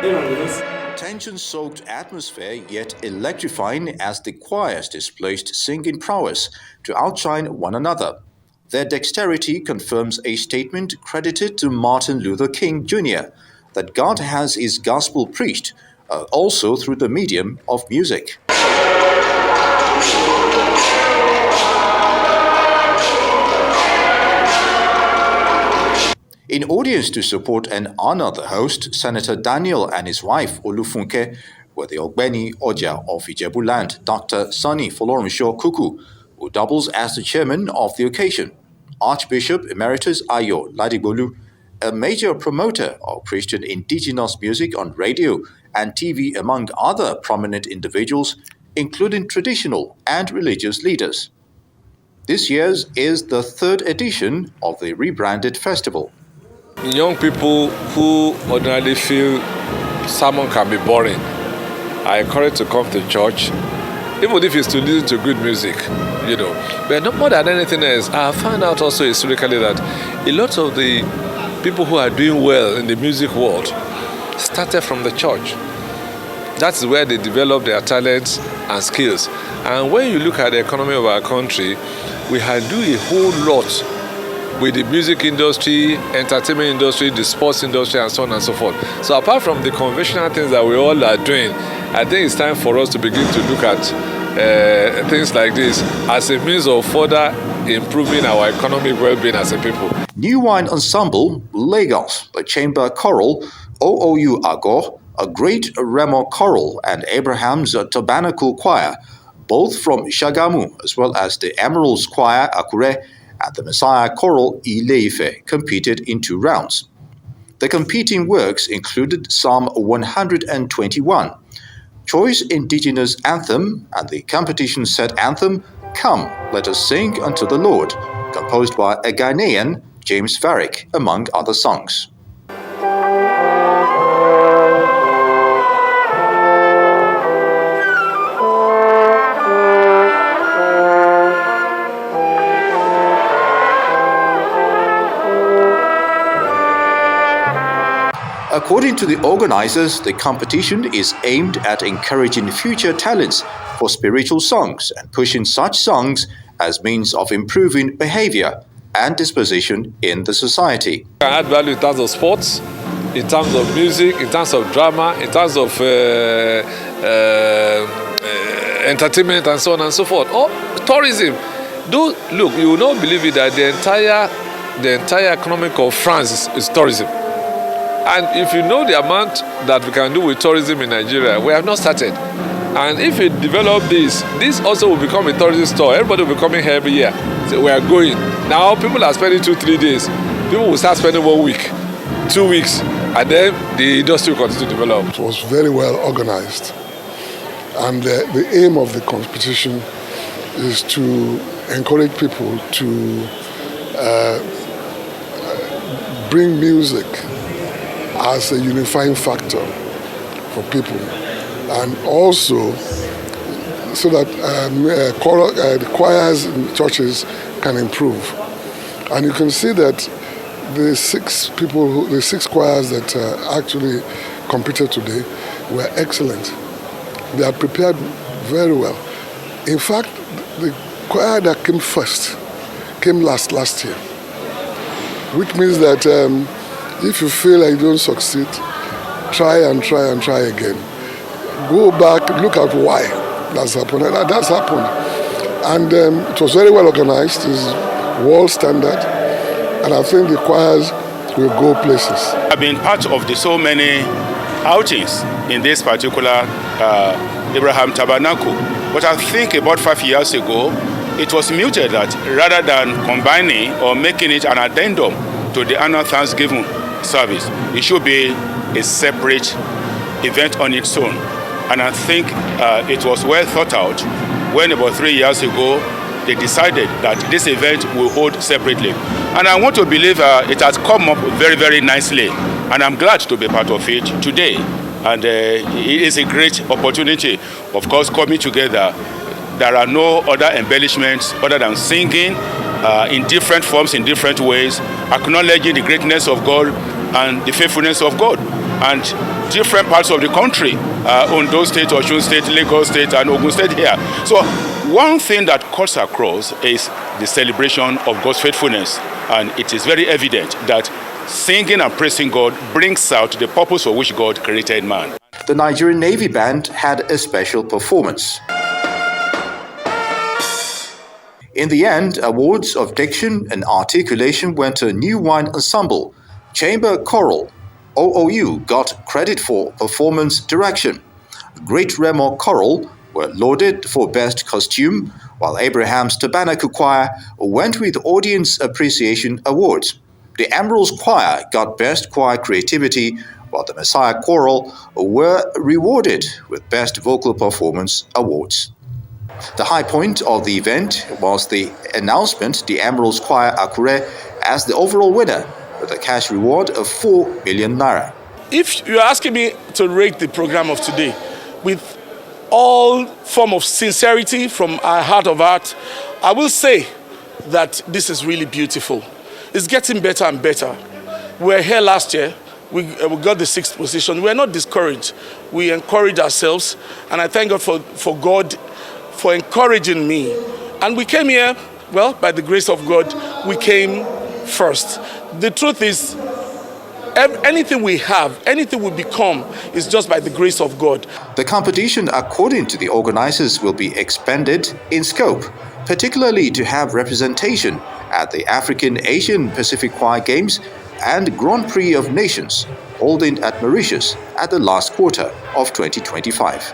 Tension-soaked atmosphere, yet electrifying as the choirs displayed singing prowess to outshine one another. Their dexterity confirms a statement credited to Martin Luther King Jr. that God has his gospel preached, also through the medium of music. In audience to support and honor the host, Senator Daniel and his wife Olufunke were the Ogbeni Oja of Ijebuland, Dr. Sunny Folorunsho Kuku, who doubles as the chairman of the occasion, Archbishop Emeritus Ayo Ladigbolu, a major promoter of Christian indigenous music on radio and TV, among other prominent individuals, including traditional and religious leaders. This year's is the third edition of the rebranded festival. Young people who ordinarily feel sermon can be boring are encouraged to come to church, even if it's to listen to good music, But not more than anything else, I found out also historically that a lot of the people who are doing well in the music world started from the church. That's where they develop their talents and skills. And when you look at the economy of our country, we have do a whole lot with the music industry, entertainment industry, the sports industry, and so on and so forth. So apart from the conventional things that we all are doing, I think it's time for us to begin to look at things like this as a means of further improving our economic well-being as a people. New Wine Ensemble, Lagos, the Chamber Choral, OOU Agor, a Great Remo Choral, and Abraham's Tabernacle Choir, both from Shagamu, as well as the Emeralds Choir, Akure, and the Messiah Choral, Ile-Ife, competed in 2 rounds. The competing works included Psalm 121, Choice Indigenous Anthem, and the competition set anthem, Come, Let Us Sing Unto the Lord, composed by a Ghanaian, James Varick, among other songs. According to the organizers, the competition is aimed at encouraging future talents for spiritual songs and pushing such songs as means of improving behavior and disposition in the society. Add value in terms of sports, in terms of music, in terms of drama, in terms of entertainment, and so on and so forth. Or tourism. Look, you will not believe it that the entire economic of France is tourism. And if you know the amount that we can do with tourism in Nigeria, we have not started. And if we develop this also will become a tourism store. Everybody will be coming here every year. So we are going. Now people are spending 2-3 days. People will start spending 1 week, 2 weeks, and then the industry will continue to develop. It was very well organized. And the aim of the competition is to encourage people to bring music as a unifying factor for people, and also so that the choirs in churches can improve. And you can see that the 6 choirs that actually competed today were excellent. They are prepared very well. In fact, the choir that came first came last year, which means that if you feel like you don't succeed, try again. Go back, look at why that's happened. And that's happened. And it was very well organized. It's world standard. And I think the choirs will go places. I've been part of so many outings in this particular Abraham Tabernacle. But I think about 5 years ago, it was muted that rather than combining or making it an addendum to the annual Thanksgiving service, it should be a separate event on its own. And I think it was well thought out when about 3 years ago they decided that this event will hold separately. And I want to believe it has come up very, very nicely. And I'm glad to be part of it today. And it is a great opportunity, of course, coming together. There are no other embellishments other than singing in different forms, in different ways, acknowledging the greatness of God and the faithfulness of God. and different parts of the country, Ondo State, Osun State, Lagos State, and Ogun State here. So one thing that cuts across is the celebration of God's faithfulness, and it is very evident that singing and praising God brings out the purpose for which God created man. The Nigerian Navy Band had a special performance. In the end, awards of diction and articulation went to New Wine Ensemble. Chamber Choral, OOU, got credit for performance direction. Great Remo Choral were lauded for Best Costume, while Abraham's Tabernacle Choir went with Audience Appreciation Awards. The Emeralds Choir got Best Choir Creativity, while the Messiah Choral were rewarded with Best Vocal Performance Awards. The high point of the event was the announcement the Emeralds Choir Akure as the overall winner, with a cash reward of 4 million naira. If you're asking me to rate the program of today with all form of sincerity from our heart of heart, I will say that this is really beautiful. It's getting better and better. We were here last year. We got the 6th position. We're not discouraged. We encouraged ourselves, and I thank God for God for encouraging me. And we came here, well, by the grace of God, we came first. The truth is, anything we have, anything we become, is just by the grace of God. The competition, according to the organizers, will be expanded in scope, particularly to have representation at the African Asian Pacific Choir Games and Grand Prix of Nations, holding at Mauritius at the last quarter of 2025.